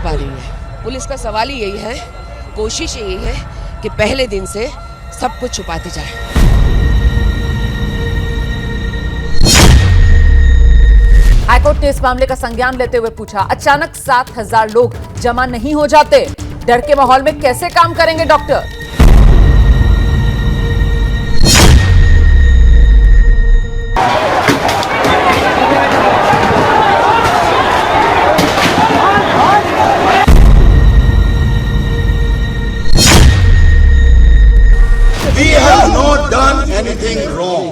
पा रही है। पुलिस का सवाल ही यही है, कोशिश यही है कि पहले दिन से सब कुछ छुपाती जाए। हाईकोर्ट ने इस मामले का संज्ञान लेते हुए पूछा, अचानक 7,000 लोग जमा नहीं हो जाते, डर के माहौल में कैसे काम करेंगे doctor? We have not done anything wrong.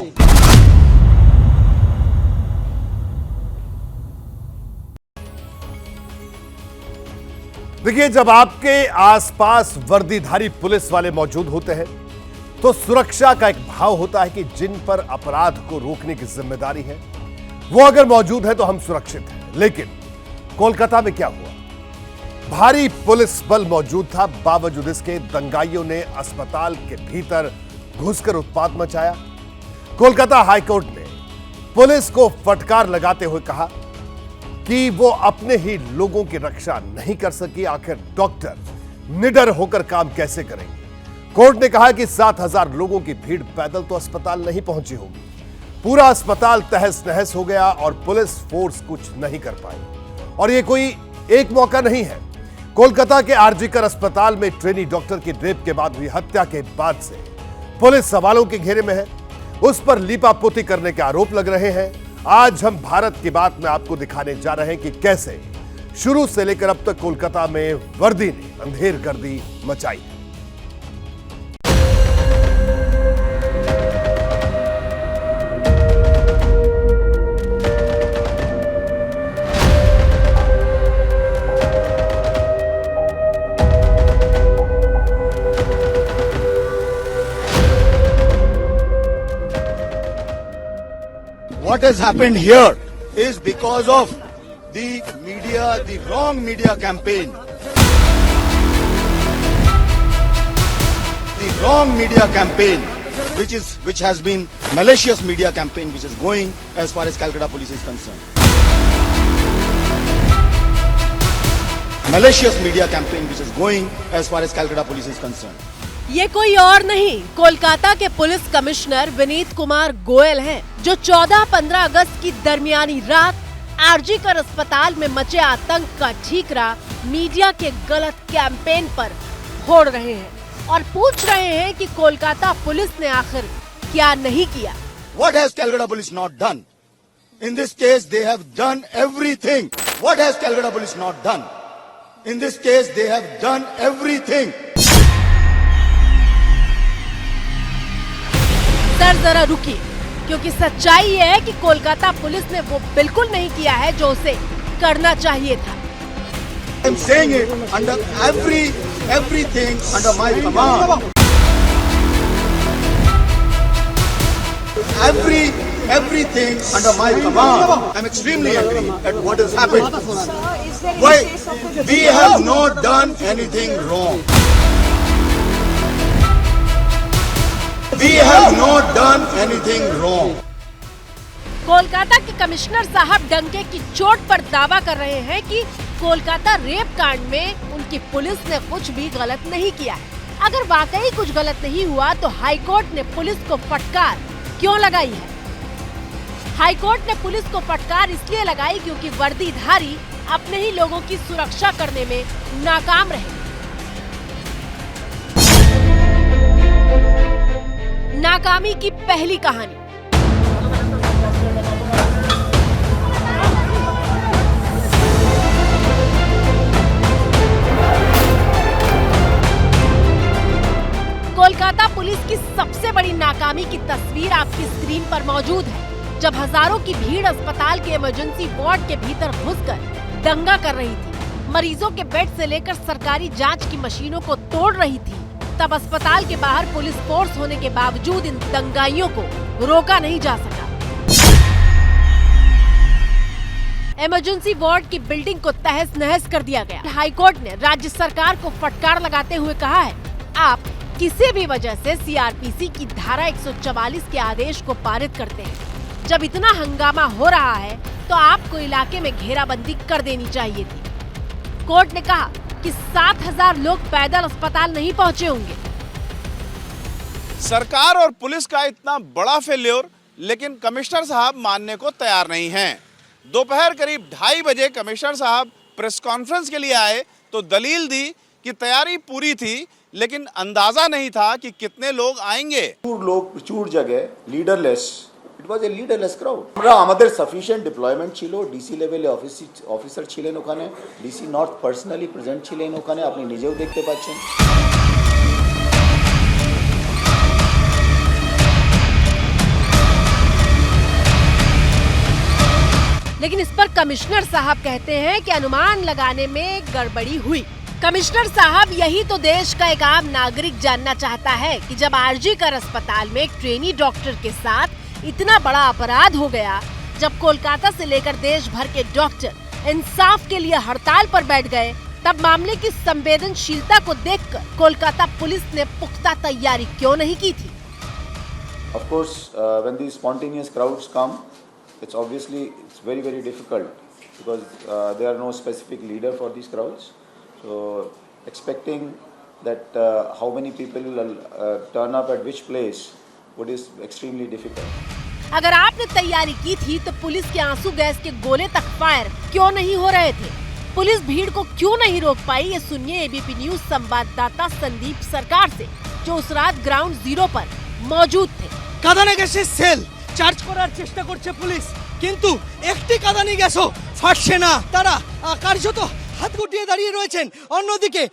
देखिए, जब आपके आसपास वर्दीधारी पुलिस वाले मौजूद होते हैं तो सुरक्षा का एक भाव होता है कि जिन पर अपराध को रोकने की जिम्मेदारी है वो अगर मौजूद है तो हम सुरक्षित हैं। लेकिन कोलकाता में क्या हुआ? भारी पुलिस बल मौजूद था, बावजूद इसके दंगाइयों ने अस्पताल के भीतर घुसकर उत्पात मचाया। कोलकाता हाईकोर्ट ने पुलिस को फटकार लगाते हुए कहा कि वो अपने ही लोगों की रक्षा नहीं कर सकी, आखिर डॉक्टर निडर होकर काम कैसे करेंगे? कोर्ट ने कहा कि 7,000 लोगों की भीड़ पैदल तो अस्पताल नहीं पहुंची होगी, पूरा अस्पताल तहस नहस हो गया और पुलिस फोर्स कुछ नहीं कर पाई। और ये कोई एक मौका नहीं है। कोलकाता के आरजीकर अस्पताल में ट्रेनी डॉक्टर की रेप के बाद हुई हत्या के बाद से पुलिस सवालों के घेरे में है, उस पर लीपापोती करने के आरोप लग रहे हैं। आज हम भारत की बात में आपको दिखाने जा रहे हैं कि कैसे शुरू से लेकर अब तक कोलकाता में वर्दी ने अंधेर गर्दी मचाई है। What has happened here is because of the media, the wrong media campaign. The wrong media campaign, which has been malicious media campaign, which is going as far as Calcutta police is concerned. Malicious media campaign, which is going as far as Calcutta police is concerned. ये कोई और नहीं, कोलकाता के police commissioner Vineet Kumar Goyal हैं, जो 14-15 अगस्त की दरमियानी रात आरजीकर अस्पताल में मचे आतंक का ठीकरा मीडिया के गलत कैंपेन पर फोड़ रहे हैं और पूछ रहे हैं कि कोलकाता पुलिस ने आखिर क्या नहीं किया। What has Calcutta police not done? In this case, they have done everything. What has Calcutta police not done? In this case, they have done everything. Sir जरा रुकिए, क्योंकि सच्चाई ये है कि कोलकाता पुलिस ने वो बिल्कुल नहीं किया है जो उसे करना चाहिए था। I'm saying it under everything under my command. Everything under my command. I'm extremely angry at what has happened. Why? We have not done anything wrong. We have not done anything wrong. Kolkata के commissioner साहब डंके की चोट पर दावा कर रहे हैं कि कोलकाता रेप कांड में उनकी पुलिस ने कुछ भी गलत नहीं किया है। अगर वाकई कुछ गलत नहीं हुआ तो हाईकोर्ट ने पुलिस को फटकार क्यों लगाई है? हाईकोर्ट ने पुलिस को फटकार इसलिए लगाई क्योंकि वर्दीधारी अपने ही लोगों की सुरक्षा करने में नाकाम रहे। नाकामी की पहली कहानी। कोलकाता पुलिस की सबसे बड़ी नाकामी की तस्वीर आपकी स्क्रीन पर मौजूद है, जब हजारों की भीड़ अस्पताल के इमरजेंसी वार्ड के भीतर घुसकर दंगा कर रही थी, मरीजों के बेड से लेकर सरकारी जांच की मशीनों को तोड़ रही थी। तब अस्पताल के बाहर पुलिस फोर्स होने के बावजूद इन दंगाइयों को रोका नहीं जा सका। इमरजेंसी वार्ड की बिल्डिंग को तहस नहस कर दिया गया। हाईकोर्ट ने राज्य सरकार को फटकार लगाते हुए कहा है, आप किसी भी वजह से सीआरपीसी की धारा 144 के आदेश को पारित करते हैं। जब इतना हंगामा हो रहा है तो आपको इलाके में घेराबंदी कर देनी चाहिए थी। कोर्ट ने कहा कि 7,000 लोग पैदल अस्पताल नहीं पहुंचे होंगे। सरकार और पुलिस का इतना बड़ा फेल्योर, लेकिन कमिश्नर साहब मानने को तैयार नहीं हैं। दोपहर करीब 2:30 बजे कमिश्नर साहब प्रेस कॉन्फ्रेंस के लिए आए तो दलील दी कि तैयारी पूरी थी, लेकिन अंदाजा नहीं था कि कितने लोग आएंगे। प्रचुर जगह leaderless, it was a leaderless crowd. আমরা আমাদের সাফিশিয়েন্ট ডিপ্লয়মেন্ট ছিল, ডিসি লেভেলে অফিসার ছিলেন ওখানে, ডিসি নর্থ পার্সোনালি প্রেজেন্ট ছিলেন ওখানে, আপনি নিজেও দেখতে পাচ্ছেন। लेकिन इस पर कमिश्नर साहब कहते हैं कि अनुमान लगाने में गड़बड़ी हुई। कमिश्नर साहब यही तो देश का एक आम नागरिक जानना चाहता है कि जब आरजीकर अस्पताल में एक ट्रेनी डॉक्टर के साथ इतना बड़ा अपराध हो गया, जब कोलकाता से लेकर देश भर के डॉक्टर इंसाफ के लिए हड़ताल पर बैठ गए, तब मामले की संवेदनशीलता को देखकर कोलकाता पुलिस ने पुख्ता तैयारी क्यों नहीं की थी? Of course, when these spontaneous crowds come, it's very difficult because there are no specific leader for these crowds. So expecting that how many people will turn up at which place is extremely difficult. अगर आपने तैयारी की थी तो police के आंसू gas के गोले तक फायर क्यों नहीं हो रहे थे? पुलिस भीड़ को क्यों नहीं रोक पाई? ये सुनिए एबीपी न्यूज संवाददाता संदीप सरकार से, जो उस रात ग्राउंड जीरो पर मौजूद थे। কাঁদানে গ্যাসের সেল চার্জ করার চেষ্টা করছে পুলিশ, কিন্তু একটি কাঁদানি গ্যাসও ফাটছে না। তারা কার্যত হাত গুটিয়ে দাঁড়িয়ে রয়েছেন। অন্যদিকে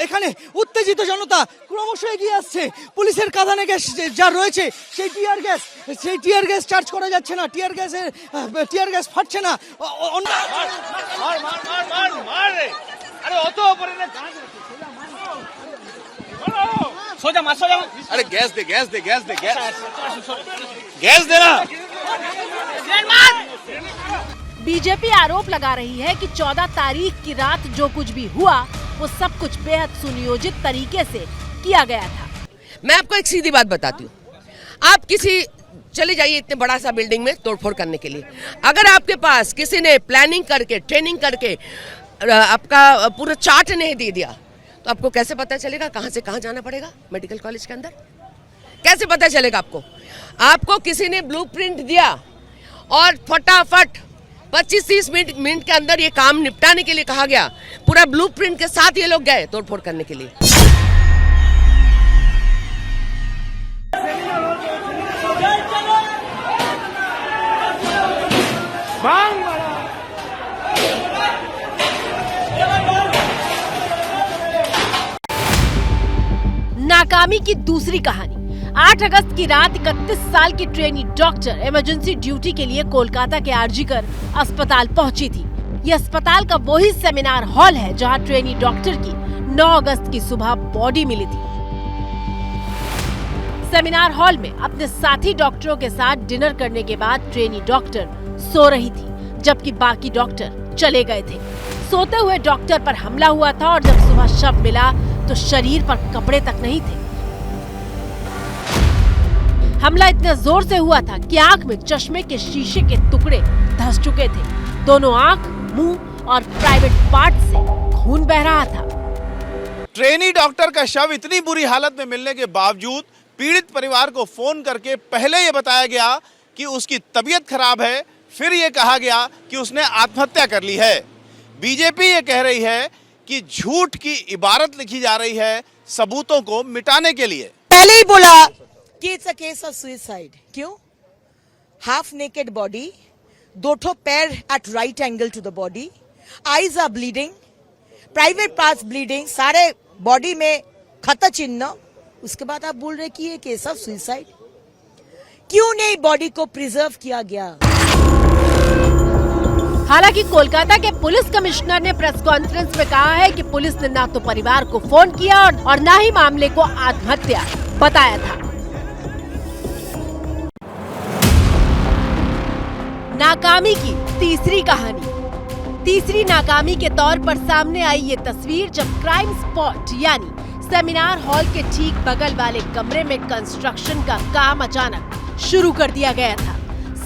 এখানে উত্তেজিত জনতা ক্রমশ এগিয়ে আসছে। পুলিশের কাঁদানে গ্যাস যা রয়েছে সেই টিয়ার গ্যাস চার্জ করা যাচ্ছে না, টিয়ার গ্যাস ফাটছে না। अरे गैस दे देना। बीजेपी आरोप लगा रही है कि 14 तारीख की रात जो कुछ भी हुआ वो सब कुछ बेहद सुनियोजित तरीके से किया गया था। मैं आपको एक सीधी बात बताती हूँ, आप किसी चले जाइए इतने बड़ा सा बिल्डिंग में तोड़फोड़ करने के लिए, अगर आपके पास किसी ने प्लानिंग करके ट्रेनिंग करके आपका पूरा चार्ट नहीं दे दिया तो आपको कैसे पता चलेगा कहाँ से कहाँ जाना पड़ेगा मेडिकल कॉलेज के अंदर? कैसे पता चलेगा आपको? आपको किसी ने ब्लूप्रिंट दिया और फटाफट 25-30 मिनट के अंदर ये काम निपटाने के लिए कहा गया, पूरा ब्लूप्रिंट के साथ ये लोग गए तोड़फोड़ करने के लिए। नाकामी की दूसरी कहानी। 8 अगस्त की रात 31 साल की ट्रेनी डॉक्टर इमरजेंसी ड्यूटी के लिए कोलकाता के आरजीकर अस्पताल पहुंची थी। ये अस्पताल का वही सेमिनार हॉल है जहां ट्रेनी डॉक्टर की 9 अगस्त की सुबह बॉडी मिली थी। सेमिनार हॉल में अपने साथी डॉक्टरों के साथ डिनर करने के बाद ट्रेनी डॉक्टर सो रही थी, जबकि बाकी डॉक्टर चले गए थे। सोते हुए डॉक्टर पर हमला हुआ था और जब सुबह शव मिला तो शरीर पर कपड़े तक नहीं थे। हमला इतने जोर से हुआ था कि आंख में चश्मे के शीशे के टुकड़े धंस चुके थे। दोनों आंख, मुंह और प्राइवेट पार्ट से खून बह रहा था। ट्रेनी डॉक्टर का शव इतनी बुरी हालत में मिलने के बावजूद पीड़ित परिवार को फोन करके पहले ये बताया गया कि उसकी तबीयत खराब है, फिर ये कहा गया कि उसने आत्महत्या कर ली है। बीजेपी ये कह रही है कि झूठ की इबारत लिखी जा रही है सबूतों को मिटाने के लिए। पहले ही बोला कि it's a case of suicide. क्यों? हाफ नेकेड बॉडी, 2 पैर at right angle to the body, eyes are bleeding, private parts bleeding, सारे बॉडी में खत चिन्ह, उसके बाद आप बोल रहे कि ये केस ऑफ सुसाइड। क्यों नहीं बॉडी को प्रिजर्व किया गया? हालांकि कोलकाता के पुलिस कमिश्नर ने प्रेस कॉन्फ्रेंस में कहा है कि पुलिस ने ना तो परिवार को फोन किया और ना ही मामले को आत्महत्या बताया था। नाकामी की तीसरी कहानी। तीसरी नाकामी के तौर पर सामने आई ये तस्वीर जब क्राइम स्पॉट यानी सेमिनार हॉल के ठीक बगल वाले कमरे में कंस्ट्रक्शन का काम अचानक शुरू कर दिया गया था।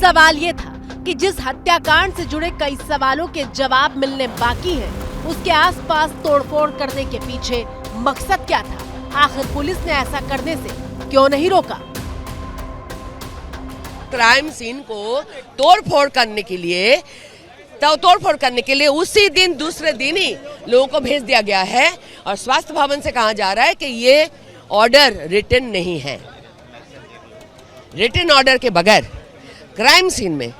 सवाल ये था कि जिस हत्याकांड से जुड़े कई सवालों के जवाब मिलने बाकी हैं, उसके आसपास तोड़फोड़ करने के पीछे मकसद क्या था? आखिर पुलिस ने ऐसा करने से क्यों नहीं रोका? क्राइम सीन को तोड़फोड़ करने के लिए उसी दिन दूसरे दिन ही लोगों को भेज दिया गया है और स्वास्थ्य भवन से कहा जा रहा है कि ये ऑर्डर रिटन नहीं है। रिटन ऑर्डर के बगैर क्राइम सीन में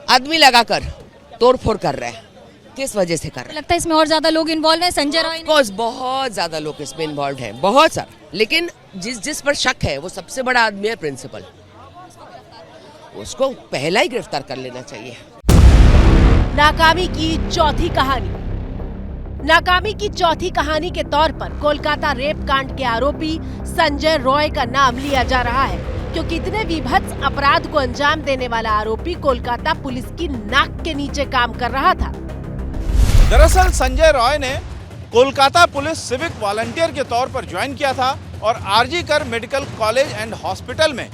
आदमी लगाकर तोड़फोड़ कर रहे हैं। किस वजह से कर रहे हैं? लगता है इसमें और ज्यादा लोग इन्वॉल्व हैं। संजय रॉय कोर्स बहुत ज्यादा लोग इसमें इन्वॉल्व हैं, बहुत सारा। लेकिन जिस पर शक है वो सबसे बड़ा आदमी है प्रिंसिपल, उसको पहला ही गिरफ्तार कर लेना चाहिए। नाकामी की चौथी कहानी। नाकामी की चौथी कहानी के तौर पर कोलकाता रेप कांड के आरोपी संजय रॉय का नाम लिया जा रहा है, क्योंकि इतने विभत्स अपराध को अंजाम देने वाला आरोपी कोलकाता पुलिस की नाक के नीचे काम कर रहा था। दरअसल संजय रॉय ने कोलकाता पुलिस सिविक वॉलंटियर के तौर पर ज्वाइन किया था और आरजी कर मेडिकल कॉलेज एंड हॉस्पिटल में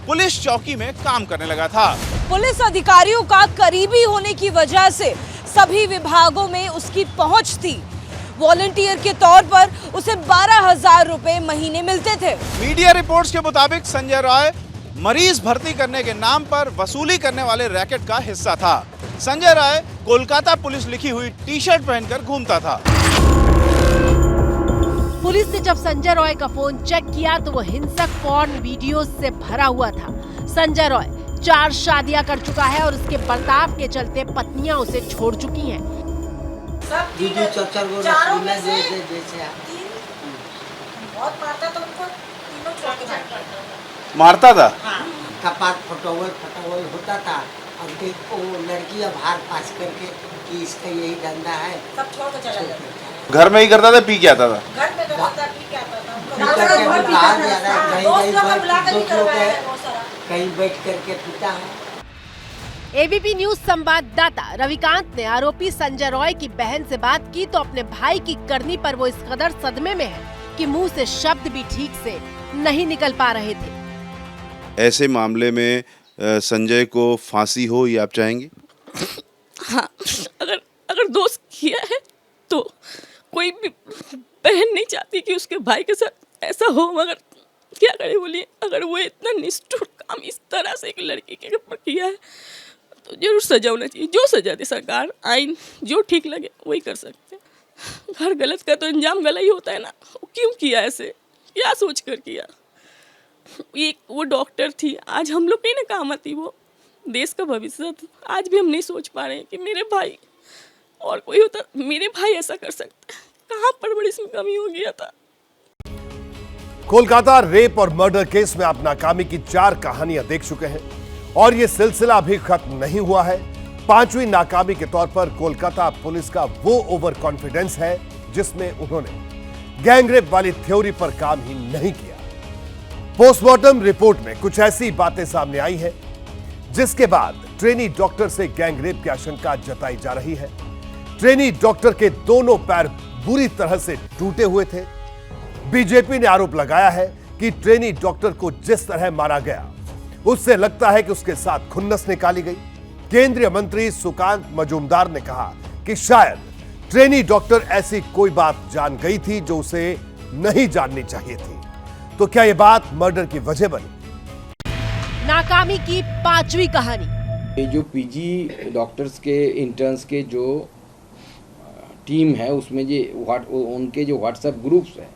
पुलिस चौकी में काम करने लगा था। पुलिस अधिकारियों का करीबी होने की वजह से सभी विभागों में उसकी पहुंच थी। वॉलंटियर के तौर पर उसे 12,000 रुपए महीने मिलते थे। मीडिया रिपोर्ट्स के मुताबिक संजय रॉय मरीज भर्ती करने के नाम पर वसूली करने वाले रैकेट का हिस्सा था। संजय रॉय कोलकाता पुलिस लिखी हुई टी शर्ट पहनकर घूमता था। पुलिस ने जब संजय रॉय का फोन चेक किया तो वो हिंसक पॉर्न वीडियोस से भरा हुआ था। संजय रॉय 4 शादियां कर चुका है और उसके बर्ताव के चलते पत्नियां उसे छोड़ चुकी हैं। मारता था, कपाट फटोवल होता था। अब देखो लड़की अब हार पास करके कि इसका यही धंधा है, सब छोड़ के चला जाता है। घर में ही करता था, पी के आता था। घर में करता पी के आता था, कहीं बैठ करके पीता है। एबीपी न्यूज संवाददाता रविकांत ने आरोपी संजय रॉय की बहन से बात की तो अपने भाई की करनी पर वो इस कदर सदमे में है कि मुंह से शब्द भी ठीक से नहीं निकल पा रहे थे। ऐसे मामले में संजय को फांसी हो, ये आप चाहेंगे? हाँ, अगर दोस्त किया है तो कोई भी बहन नहीं चाहती कि उसके भाई के साथ ऐसा हो, मगर क्या करे बोलिए। अगर वो इतना निष्ठुर काम इस तरह से एक लड़की के ऊपर किया है तो जरूर सजा होना चाहिए। जो सजा दे सरकार, आइन, जो ठीक लगे वही कर सकते हैं। हर गलत का तो अंजाम गलत ही होता है ना। क्यों किया ऐसे, क्या सोच कर किया? वो डॉक्टर थी, आज हम लोग कहीं ना काम आती, वो देश का भविष्य था। आज भी हम नहीं सोच पा रहे हैं कि मेरे भाई और कोई होता, मेरे भाई ऐसा कर सकता है। कहाँ परवरिश में कमी हो गया था। कोलकाता रेप और मर्डर केस में आप नाकामी की 4 कहानियां देख चुके हैं और यह सिलसिला अभी खत्म नहीं हुआ है। 5वीं नाकामी के तौर पर कोलकाता पुलिस का वो ओवर कॉन्फिडेंस है जिसमें उन्होंने गैंगरेप वाली थ्योरी पर काम ही नहीं किया। पोस्टमार्टम रिपोर्ट में कुछ ऐसी बातें सामने आई है जिसके बाद ट्रेनी डॉक्टर से गैंगरेप की आशंका जताई जा रही है। ट्रेनी डॉक्टर के दोनों पैर बुरी तरह से टूटे हुए थे। बीजेपी ने आरोप लगाया है कि ट्रेनी डॉक्टर को जिस तरह मारा गया उससे लगता है कि उसके साथ खुन्नस निकाली गई। केंद्रीय मंत्री सुकांत मजूमदार ने कहा कि शायद ट्रेनी डॉक्टर ऐसी कोई बात जान गई थी जो उसे नहीं जाननी चाहिए थी। तो क्या यह बात मर्डर की वजह बनी? नाकामी की 5वीं कहानी। ये जो पीजी डॉक्टर्स के इंटर्न्स के जो टीम है उसमें उनके जो व्हाट्सएप ग्रुप्स है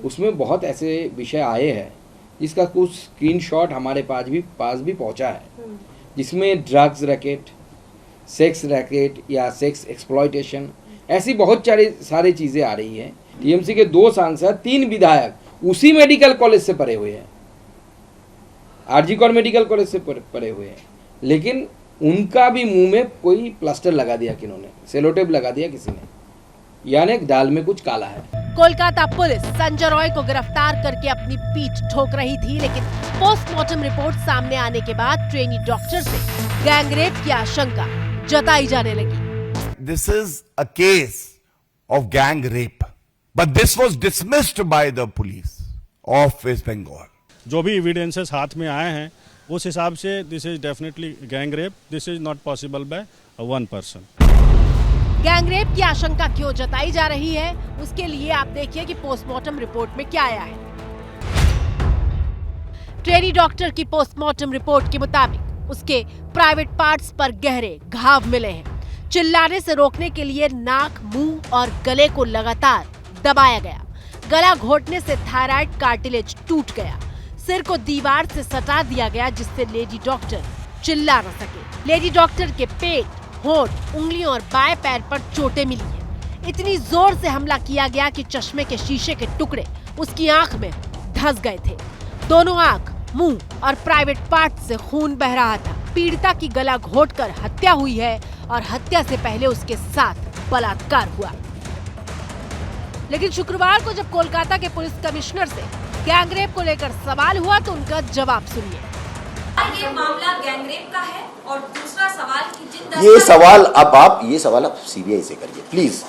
उसमें बहुत ऐसे विषय आए हैं जिसका कुछ स्क्रीनशॉट हमारे पास भी पहुंचा है, जिसमें ड्रग्स रैकेट, सेक्स रैकेट या सेक्स एक्सप्लॉयटेशन, ऐसी बहुत सारी चीज़ें आ रही हैं। टीएमसी के 2 सांसद, 3 विधायक उसी मेडिकल कॉलेज से पढ़े हुए हैं, आरजी कर मेडिकल कॉलेज से पढ़े हुए हैं, लेकिन उनका भी मुंह में कोई प्लास्टर लगा दिया, किन्होंने सेलोटेप लगा दिया किसी ने, यानी दाल में कुछ काला है। कोलकाता पुलिस संजय रॉय को गिरफ्तार करके अपनी पीठ ठोक रही थी, लेकिन पोस्टमार्टम रिपोर्ट सामने आने के बाद ट्रेनी डॉक्टर से गैंगरेप की आशंका जताई जाने लगी। This is a case of gang rape, but this was dismissed by the police of West Bengal. जो भी एविडेंसेस हाथ में आए हैं उस हिसाब से this is definitely gang rape, this is not possible by one person. Gang rape की आशंका क्यों जताई जा रही है, उसके लिए आप देखिए कि पोस्टमार्टम रिपोर्ट में क्या आया है। ट्रेनी डॉक्टर की पोस्टमार्टम रिपोर्ट के मुताबिक उसके प्राइवेट पार्ट्स पर गहरे घाव मिले हैं। चिल्लाने से रोकने के लिए नाक, मुंह और गले को लगातार दबाया गया। गला घोटने से थायराइड कार्टिलेज टूट गया। सिर को दीवार से सटा दिया गया जिससे लेडी डॉक्टर चिल्ला न सके। लेडी डॉक्टर के पेट, होंठ, उंगलियों और बाएं पैर पर चोटें मिली हैं। इतनी जोर से हमला किया गया कि चश्मे के शीशे के टुकड़े उसकी आंख में धंस गए थे। दोनों आंख, मुंह और प्राइवेट पार्ट से खून बह रहा था। पीड़िता की गला घोटकर हत्या हुई है और हत्या से पहले उसके साथ बलात्कार हुआ। लेकिन शुक्रवार को जब कोलकाता के पुलिस कमिश्नर से गैंगरेप को लेकर सवाल हुआ तो उनका जवाब सुनिए। ये मामला गैंगरेप का है और दूसरा सवाल कि जिन ये सवाल आप सीबीआई से करिए प्लीज।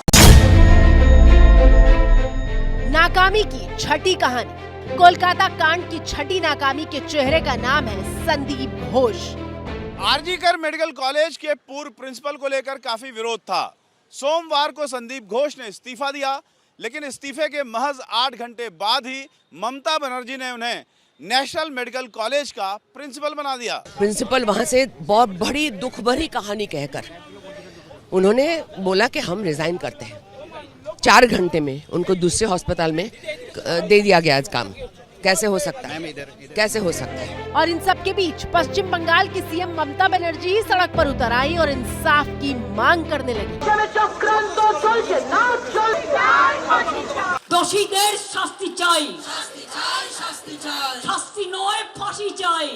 नाकामी की छठी कहानी। कोलकाता कांड की छठी नाकामी के चेहरे का नाम है संदीप घोष। आरजीकर मेडिकल कॉलेज के पूर्व प्रिंसिपल को लेकर काफी विरोध था। सोमवार को संदीप घोष ने इस्तीफा दिया, लेकिन इस्तीफे के महज 8 घंटे बाद ही ममता बनर्जी ने उन्हें नेशनल मेडिकल कॉलेज का प्रिंसिपल बना दिया। प्रिंसिपल वहां से बहुत बड़ी दुख भरी कहानी कहकर उन्होंने बोला कि हम रिजाइन करते हैं। 4 घंटे में उनको दूसरे अस्पताल में दे दिया गया आज काम। कैसे हो सकता है? कैसे हो सकता है? और इन सब के बीच पश्चिम बंगाल की सीएम ममता बनर्जी सड़क पर उतर आई और इंसाफ की मांग करने लगी। दोषीদের শাস্তি চাই, শাস্তি নয় ফাঁসি চাই।